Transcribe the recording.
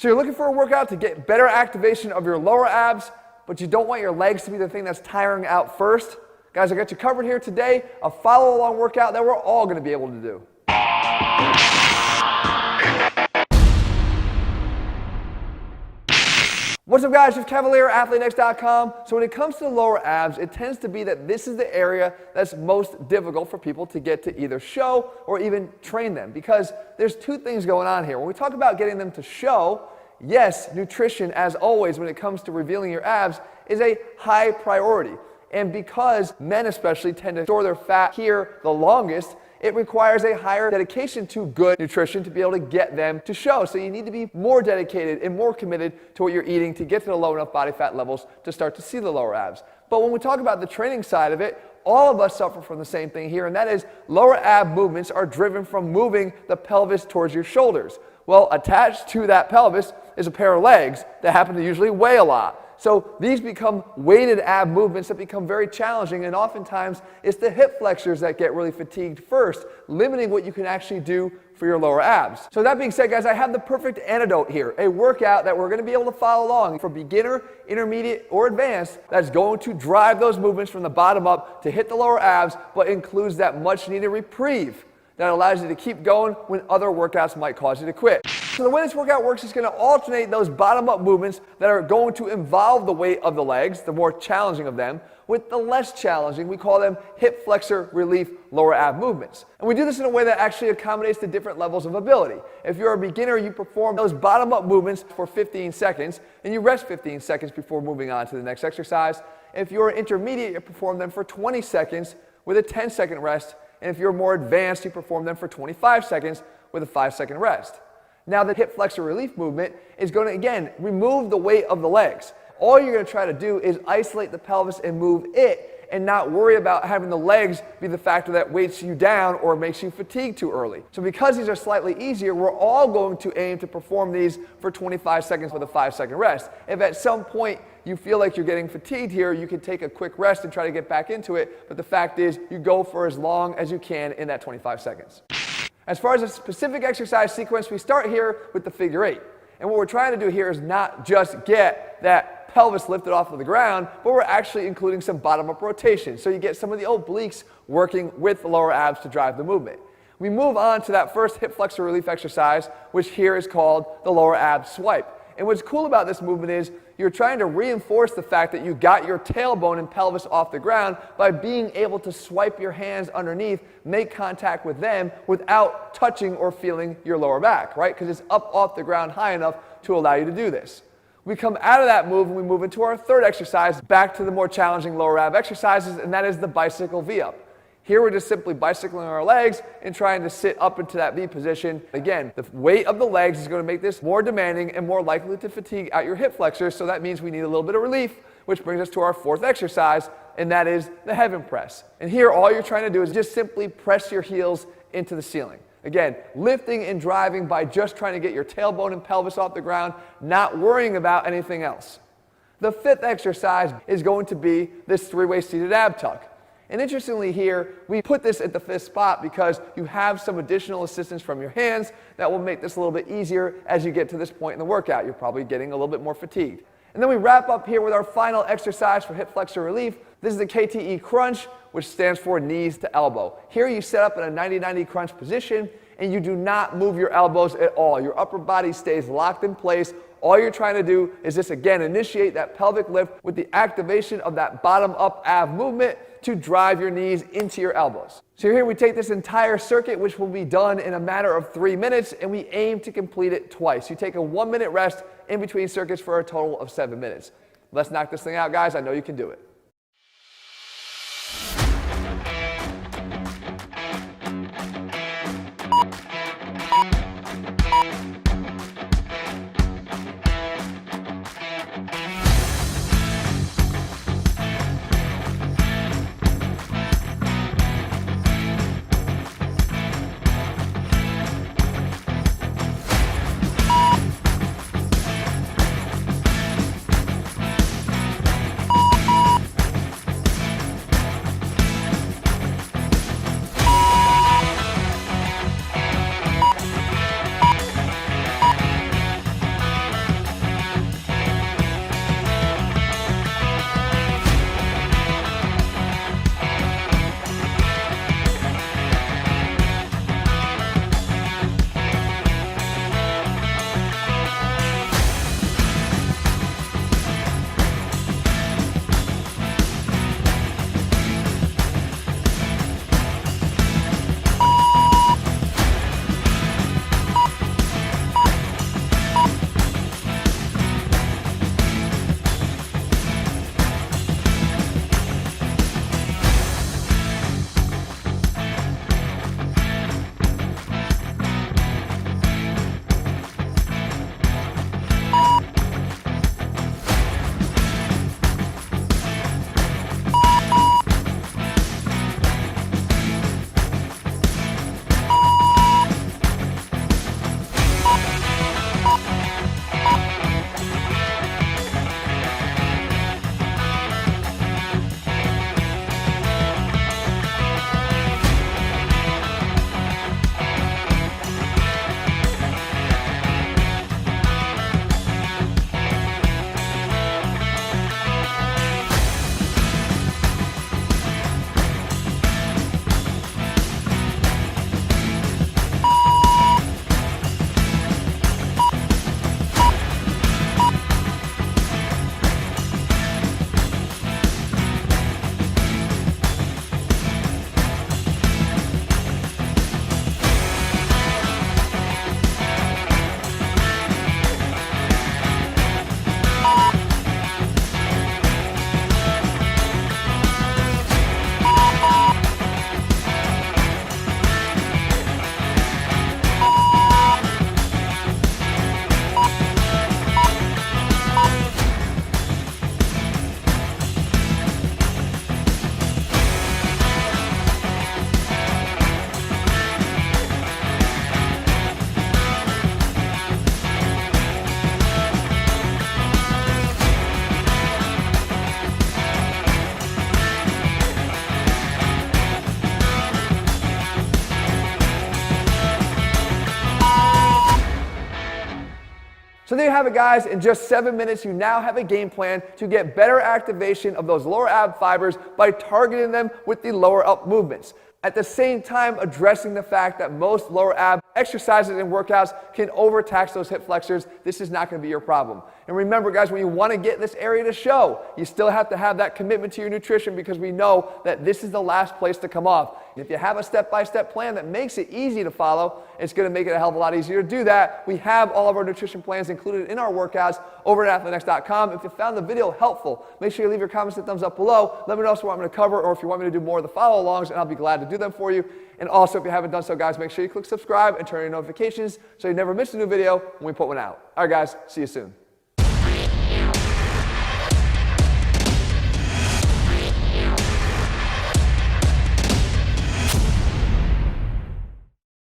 So you're looking for a workout to get better activation of your lower abs, but you don't want your legs to be the thing that's tiring out first. Guys, I got you covered here today, a follow-along workout that we're all going to be able to do. What's up guys, Jeff Cavalier, ATHLEAN-X.com. So when it comes to the lower abs, it tends to be that this is the area that's most difficult for people to get to either show or even train them, because there's two things going on here. When we talk about getting them to show, yes, nutrition, as always, when it comes to revealing your abs, is a high priority. And because men especially tend to store their fat here the longest, it requires a higher dedication to good nutrition to be able to get them to show. So you need to be more dedicated and more committed to what you're eating to get to the low enough body fat levels to start to see the lower abs. But when we talk about the training side of it, all of us suffer from the same thing here, and that is lower ab movements are driven from moving the pelvis towards your shoulders. Well, attached to that pelvis is a pair of legs that happen to usually weigh a lot. So these become weighted ab movements that become very challenging, and oftentimes it's the hip flexors that get really fatigued first, limiting what you can actually do for your lower abs. So that being said, guys, I have the perfect antidote here, a workout that we're going to be able to follow along for beginner, intermediate, or advanced that's going to drive those movements from the bottom up to hit the lower abs, but includes that much needed reprieve that allows you to keep going when other workouts might cause you to quit. So the way this workout works is going to alternate those bottom-up movements that are going to involve the weight of the legs, the more challenging of them, with the less challenging, we call them hip flexor relief lower ab movements. And we do this in a way that actually accommodates the different levels of ability. If you're a beginner, you perform those bottom-up movements for 15 seconds, and you rest 15 seconds before moving on to the next exercise. If you're intermediate, you perform them for 20 seconds with a 10-second rest. And if you're more advanced, you perform them for 25 seconds with a 5-second rest. Now the hip flexor relief movement is going to, again, remove the weight of the legs. All you're going to try to do is isolate the pelvis and move it, and not worry about having the legs be the factor that weights you down or makes you fatigue too early. So because these are slightly easier, we're all going to aim to perform these for 25 seconds with a 5-second rest. If at some point you feel like you're getting fatigued here, you can take a quick rest and try to get back into it, but the fact is you go for as long as you can in that 25 seconds. As far as a specific exercise sequence, we start here with the figure 8. And what we're trying to do here is not just get that pelvis lifted off of the ground, but we're actually including some bottom-up rotation. So you get some of the obliques working with the lower abs to drive the movement. We move on to that first hip flexor relief exercise, which here is called the lower ab swipe. And what's cool about this movement is you're trying to reinforce the fact that you got your tailbone and pelvis off the ground by being able to swipe your hands underneath, make contact with them without touching or feeling your lower back, right? Because it's up off the ground high enough to allow you to do this. We come out of that move and we move into our third exercise, back to the more challenging lower ab exercises, and that is the bicycle V-up. Here we're just simply bicycling our legs and trying to sit up into that V position. Again, the weight of the legs is going to make this more demanding and more likely to fatigue out your hip flexors, so that means we need a little bit of relief, which brings us to our fourth exercise, and that is the heaven press. And here all you're trying to do is just simply press your heels into the ceiling. Again, lifting and driving by just trying to get your tailbone and pelvis off the ground, not worrying about anything else. The fifth exercise is going to be this three-way seated ab tuck. And interestingly here, we put this at the fifth spot because you have some additional assistance from your hands that will make this a little bit easier as you get to this point in the workout. You're probably getting a little bit more fatigued. And then we wrap up here with our final exercise for hip flexor relief. This is the KTE crunch, which stands for knees to elbow. Here you set up in a 90-90 crunch position, and you do not move your elbows at all. Your upper body stays locked in place. All you're trying to do is just, again, initiate that pelvic lift with the activation of that bottom-up ab movement to drive your knees into your elbows. So here we take this entire circuit, which will be done in a matter of 3 minutes, and we aim to complete it twice. You take a 1-minute rest in between circuits for a total of 7 minutes. Let's knock this thing out, guys. I know you can do it. So there you have it, guys. In just 7 minutes, you now have a game plan to get better activation of those lower ab fibers by targeting them with the lower up movements. At the same time, addressing the fact that most lower ab exercises and workouts can overtax those hip flexors. This is not going to be your problem. And remember, guys, when you want to get this area to show, you still have to have that commitment to your nutrition, because we know that this is the last place to come off. And if you have a step-by-step plan that makes it easy to follow, it's going to make it a hell of a lot easier to do that. We have all of our nutrition plans included in our workouts over at ATHLEAN-X.com. If you found the video helpful, make sure you leave your comments and thumbs up below. Let me know what I'm going to cover, or if you want me to do more of the follow-alongs, and I'll be glad to do them for you. And also, if you haven't done so, guys, make sure you click subscribe and turn on your notifications so you never miss a new video when we put one out. All right, guys, see you soon.